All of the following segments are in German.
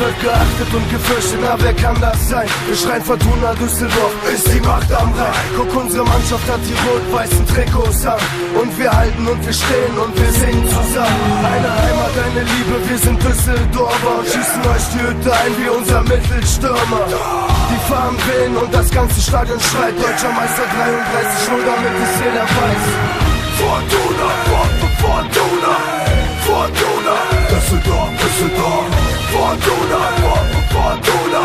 wird geachtet und gefürchtet, na wer kann das sein? Wir schreien Fortuna Düsseldorf, ist die Macht am Rhein. Guck, unsere Mannschaft hat die rot-weißen Trikots an. Und wir halten und wir stehen und wir singen zusammen. Eine Heimat, eine Liebe, wir sind Düsseldorfer und schießen euch die Hütte ein wie unser Mittelstürmer. Die Farben wehen und das ganze Stadion schreit: Deutscher Meister 33, nur damit es jeder weiß. Fortuna, Fortuna, Fortuna, Düsseldorf, Düsseldorf. Fortuna, Fortuna,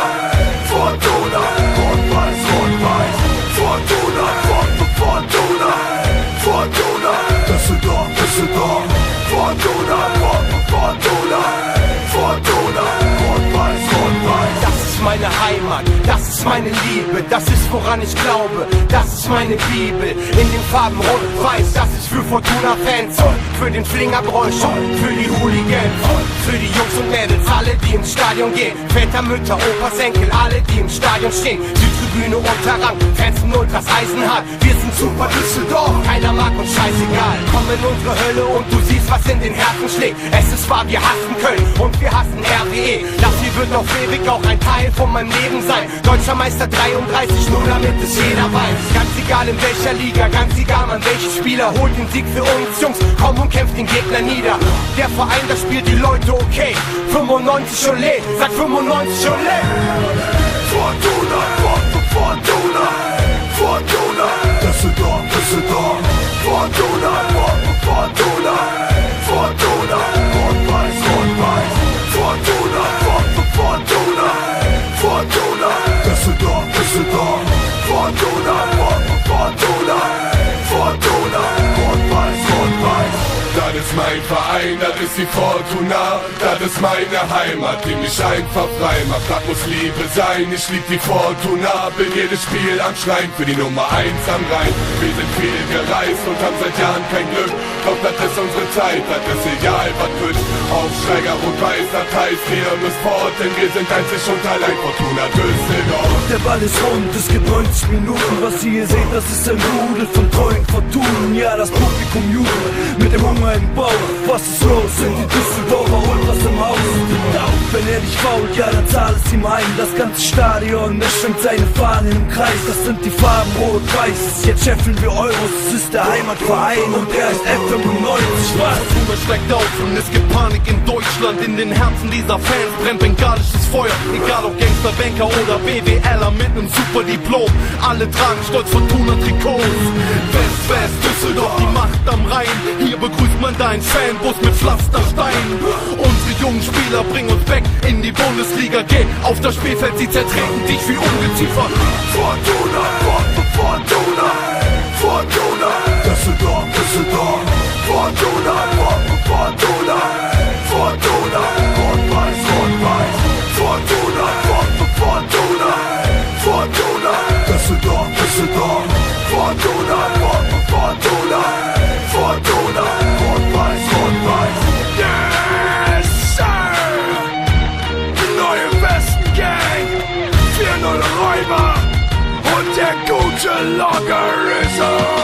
Fortuna, rot-weiß, rot-weiß. Fortuna, Fortuna, Fortuna, Düsseldorf, Düsseldorf. Fortuna, Fortuna, Fortuna, rot-weiß, rot-weiß. Das ist meine Heimat, das ist meine Liebe, das ist woran ich glaube, das ist meine Bibel. In den Farben rot-weiß, das ist für Fortuna-Fans, für den Flingerbräuch, für die Hooligans, für die Jungs und Mädels, alle die ins Stadion gehen. Väter, Mütter, Opas, Enkel, alle die im Stadion stehen. Südtribüne, Unterrang, Fans und Ultras, Eisenhart. Wir sind super Düsseldorf, keiner mag uns scheißegal. Komm in unsere Hölle und du siehst, was in den Herzen schlägt. Es ist wahr, wir hassen Köln und wir hassen RWE. Das hier wird auf ewig auch ein Teil von meinem Leben sein. Deutscher Meister 33, nur damit es jeder weiß. Ganz egal in welcher Liga, ganz egal an welchen Spieler, holt den Sieg für uns Jungs, komm und kämpft den Gegner nieder. Der Verein, da spielt die Leute okay. 95 Olé, sag 95 Olé. Fortuna, Fortuna, Fortuna, Düsseldorf, Düsseldorf. Fortuna, Fortuna, Fortuna, rot-weiß, rot-weiß. Fortuna, Fortuna, Fortuna, Düsseldorf, Düsseldorf. Fortuna, Fortuna, Fortuna, rot-weiß, rot-weiß. Das ist mein Verein, das ist die Fortuna, das ist meine Heimat, die mich einfach frei macht. Das muss Liebe sein, ich lieb die Fortuna, bin jedes Spiel am Schrein für die Nummer 1 am Rhein. Wir sind viel gereist und haben seit Jahren kein Glück, doch das ist unsere Zeit, das ist egal, was wird. Aufsteiger rot-weiß, das heißt, wir müssen fort, denn wir sind einzig und allein Fortuna Düsseldorf. Der Ball ist rund, es gibt 90 Minuten, was ihr hier seht, das ist ein Rudel von treuen Fortunen. Ja, das Publikum jubelt mit dem Hunger im Bauch. Was ist los? Sind die Düsseldorfer Ultras im Haus? Wenn er dich fault, ja, dann zahl es ihm ein. Das ganze Stadion, es schwingt seine Fahnen im Kreis. Das sind die Farben rot-weiß. Jetzt scheffeln wir Euros, es ist der Heimatverein und er ist F95. Was? Fortuna steigt auf und es gibt Panik in Deutschland. In den Herzen dieser Fans brennt bengalisches Feuer. Egal ob Gangster, Banker oder BWLer mit nem Superdiplom. Alle tragen stolz Fortuna-Trikots. West, West, Düsseldorf, die Macht am Rhein. Hier begrüßt man deinen Fanbus mit Pflastersteinen. Unsere jungen Spieler bringen uns back in die Bundesliga. Geh auf das Spielfeld, sie zertreten dich wie Ungeziefer. Fortuna, Fortuna, Fortuna, Düsseldorf, Düsseldorf. Fortuna, Fortuna, Fortuna, rot-weiß, rot-weiß. Fortuna, Fortuna, Fortuna, Düsseldorf, Düsseldorf. Fortuna, Fortuna, Fortuna, rot-weiß, rot-weiß. Yes, Sir! Die neue Westen-Gang, 4-0 Räuber und der gute Logger ist er.